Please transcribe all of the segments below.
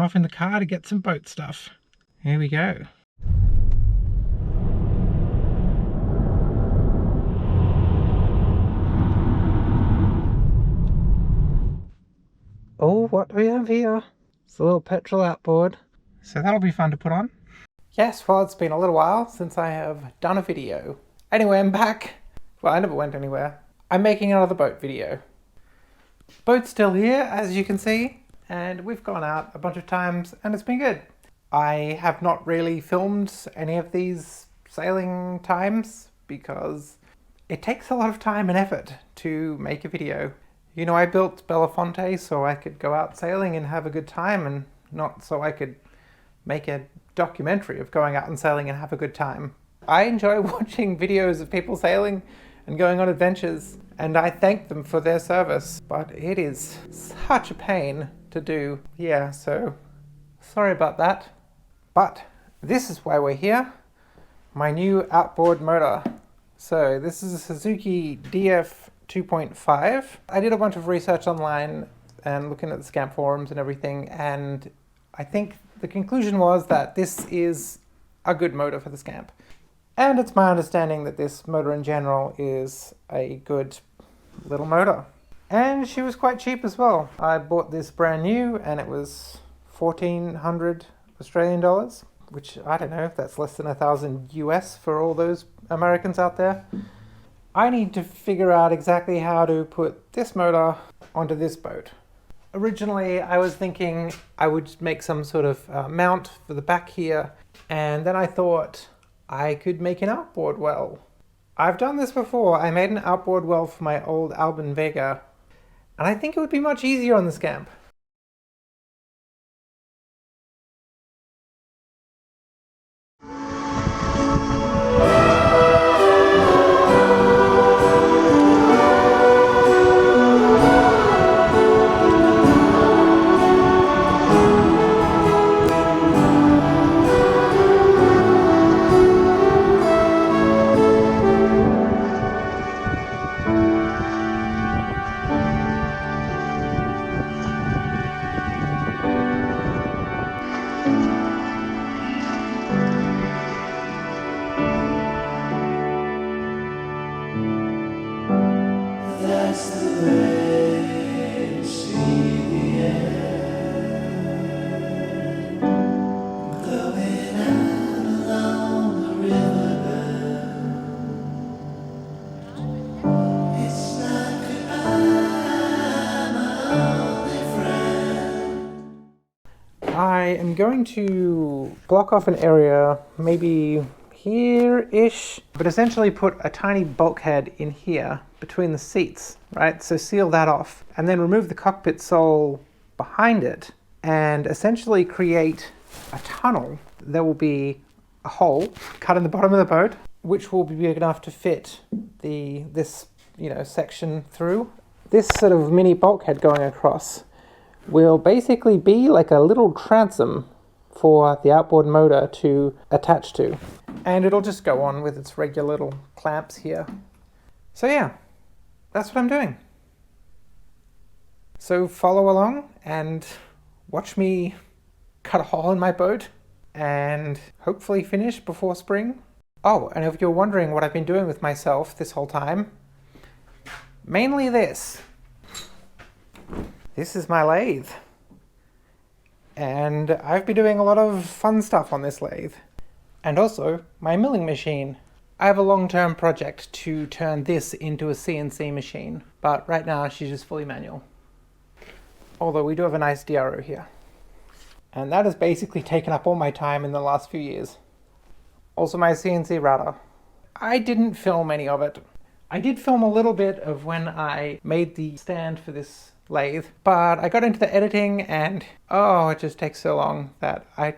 I'm off in the car to get some boat stuff. Here we go. Oh, what do we have here? It's a little petrol outboard. So that'll be fun to put on. Yes, well, it's been a little while since I have done a video. Anyway, I'm back. Well, I never went anywhere. I'm making another boat video. Boat's still here, as you can see, and we've gone out a bunch of times and it's been good. I have not really filmed any of these sailing times because it takes a lot of time and effort to make a video. You know, I built Belafonte so I could go out sailing and have a good time, and not so I could make a documentary of going out and sailing and have a good time. I enjoy watching videos of people sailing and going on adventures, and I thank them for their service, but it is such a pain to do. Yeah, so sorry about that. But this is why we're here. My new outboard motor. So this is a Suzuki DF 2.5. I did a bunch of research online and looking at the SCAMP forums and everything, and I think the conclusion was that this is a good motor for the SCAMP. And it's my understanding that this motor in general is a good little motor. And she was quite cheap as well. I bought this brand new and it was 1,400 Australian dollars, which I don't know if that's less than 1,000 US for all those Americans out there. I need to figure out exactly how to put this motor onto this boat. Originally, I was thinking I would make some sort of mount for the back here, and then I thought I could make an outboard well. I've done this before. I made an outboard well for my old Albin Vega, and I think it would be much easier on the SCAMP. I am going to block off an area, maybe here-ish, but essentially put a tiny bulkhead in here between the seats, right? So seal that off, and then remove the cockpit sole behind it, and essentially create a tunnel. There will be a hole cut in the bottom of the boat, which will be big enough to fit this section through. This sort of mini bulkhead going across will basically be like a little transom for the outboard motor to attach to. And it'll just go on with its regular little clamps here. So yeah, that's what I'm doing. So follow along and watch me cut a hole in my boat and hopefully finish before spring. Oh, and if you're wondering what I've been doing with myself this whole time, mainly this. This is my lathe, and I've been doing a lot of fun stuff on this lathe, and also my milling machine. I have a long-term project to turn this into a CNC machine, but right now she's just fully manual. Although we do have a nice DRO here. And that has basically taken up all my time in the last few years. Also my CNC router. I didn't film any of it. I did film a little bit of when I made the stand for this lathe, but I got into the editing and it just takes so long that I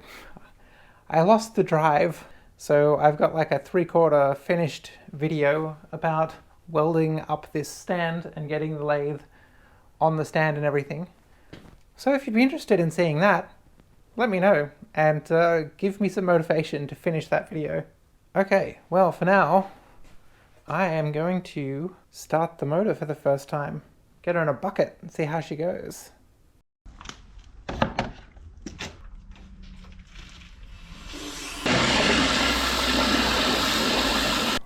lost the drive. So I've got like a 3/4 finished video about welding up this stand and getting the lathe on the stand and everything. So if you'd be interested in seeing that, let me know and give me some motivation to finish that video. Okay, well for now, I am going to start the motor for the first time. Get her in a bucket and see how she goes.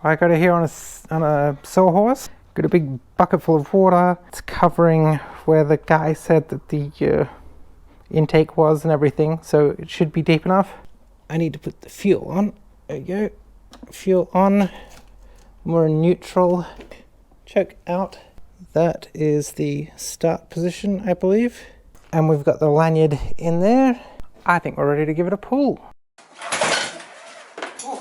I got it here on a sawhorse. Got a big bucket full of water. It's covering where the guy said that the intake was and everything, so it should be deep enough. I need to put the fuel on. There you go. Fuel on. We're in neutral. Check out. That is the start position, I believe. And we've got the lanyard in there. I think we're ready to give it a pull. Ooh.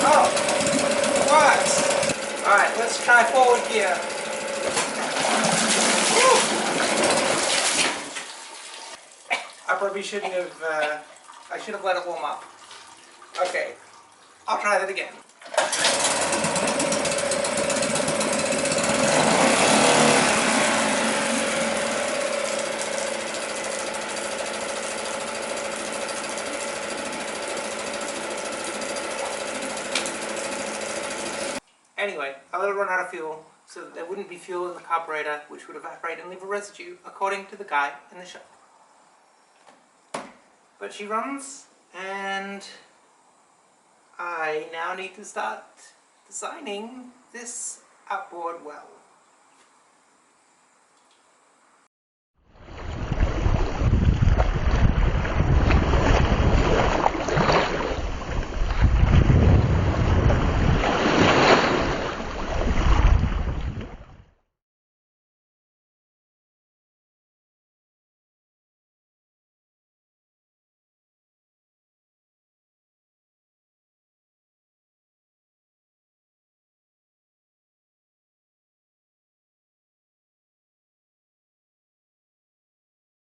Oh, it works. All right, let's try forward gear. I probably shouldn't have, I should have let it warm up. Okay, I'll try that again. Anyway, I let it run out of fuel so that there wouldn't be fuel in the carburetor, which would evaporate and leave a residue, according to the guy in the shop. But she runs, and I now need to start designing this outboard well.